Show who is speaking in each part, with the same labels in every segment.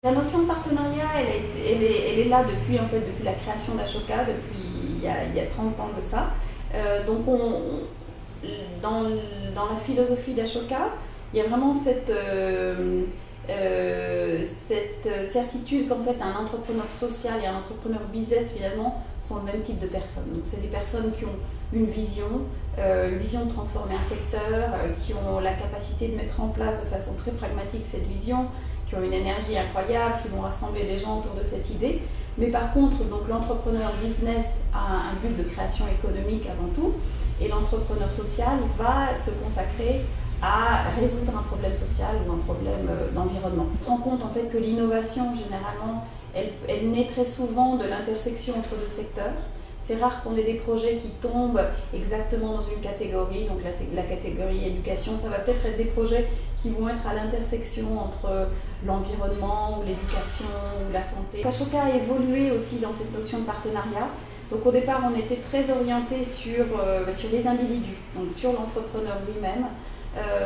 Speaker 1: La notion de partenariat, elle est là depuis, depuis la création d'Ashoka, depuis il y a 30 ans de ça. Donc dans la philosophie d'Ashoka, il y a vraiment cette certitude qu'en fait un entrepreneur social et un entrepreneur business finalement sont le même type de personnes. Donc c'est des personnes qui ont une vision de transformer un secteur, qui ont la capacité de mettre en place de façon très pragmatique cette vision, qui ont une énergie incroyable, qui vont rassembler les gens autour de cette idée. Mais par contre, donc l'entrepreneur business a un but de création économique avant tout, et l'entrepreneur social va se consacrer à résoudre un problème social ou un problème d'environnement. On se rend compte en fait que l'innovation, généralement, elle naît très souvent de l'intersection entre deux secteurs. C'est rare qu'on ait des projets qui tombent exactement dans une catégorie, donc la catégorie éducation, ça va peut-être être des projets qui vont être à l'intersection entre l'environnement ou l'éducation ou la santé. Ashoka a évolué aussi dans cette notion de partenariat. Donc au départ, on était très orienté sur les individus, donc sur l'entrepreneur lui-même.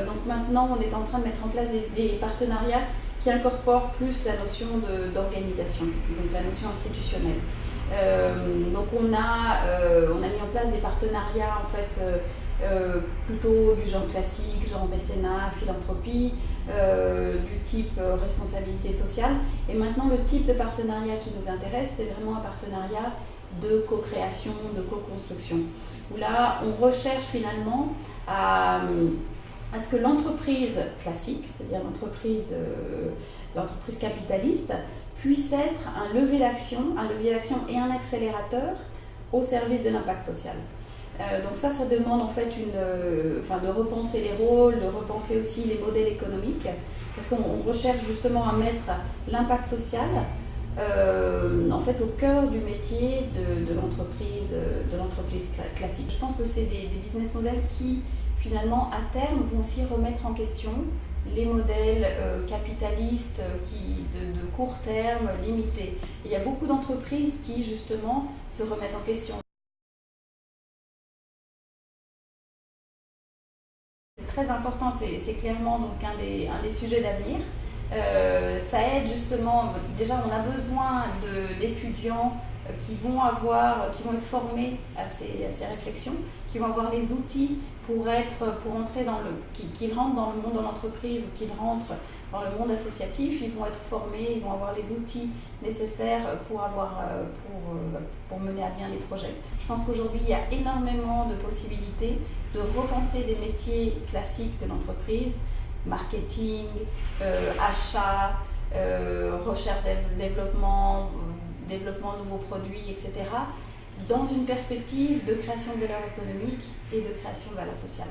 Speaker 1: Donc maintenant, on est en train de mettre en place des partenariats qui incorporent plus la notion d'organisation, donc la notion institutionnelle. Donc on a mis en place des partenariats en fait plutôt du genre classique, genre mécénat, philanthropie, du type responsabilité sociale. Et maintenant le type de partenariat qui nous intéresse, c'est vraiment un partenariat de co-création, de co-construction, où là on recherche finalement à ce que l'entreprise classique, c'est-à-dire l'entreprise capitaliste, puisse être un levier d'action et un accélérateur au service de l'impact social. Donc ça demande en fait de repenser les rôles, de repenser aussi les modèles économiques, parce qu'on recherche justement à mettre l'impact social en fait au cœur du métier de l'entreprise classique. Je pense que c'est des business models qui finalement à terme vont aussi remettre en question les modèles capitalistes de court terme limités. Et il y a beaucoup d'entreprises qui justement se remettent en question. C'est très important, c'est clairement donc un des sujets d'avenir. Ça aide justement, déjà on a besoin d'étudiants qui vont être formés à ces réflexions, qui vont avoir les outils pour entrer qu'ils rentrent dans le monde de l'entreprise ou qu'ils rentrent dans le monde associatif. Ils vont être formés, ils vont avoir les outils nécessaires pour mener à bien les projets. Je pense qu'aujourd'hui il y a énormément de possibilités de repenser des métiers classiques de l'entreprise, marketing, achat, recherche, développement de nouveaux produits, etc., dans une perspective de création de valeur économique et de création de valeur sociale.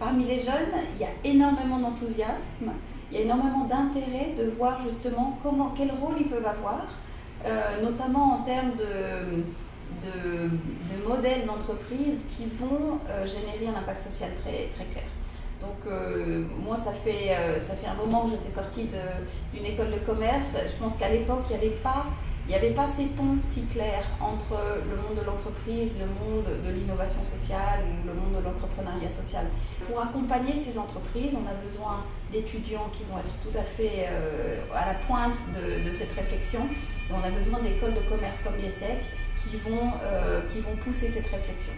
Speaker 1: Parmi les jeunes, il y a énormément d'enthousiasme, il y a énormément d'intérêt de voir justement quel rôle ils peuvent avoir, notamment en termes de modèles d'entreprise qui vont générer un impact social très, très clair. Donc moi, ça fait un moment que j'étais sortie d'une école de commerce. Je pense qu'à l'époque, il n'y avait pas ces ponts si clairs entre le monde de l'entreprise, le monde de l'innovation sociale ou le monde de l'entrepreneuriat social. Pour accompagner ces entreprises, on a besoin d'étudiants qui vont être tout à fait à la pointe de cette réflexion. Et on a besoin d'écoles de commerce comme l'IESEC qui vont pousser cette réflexion.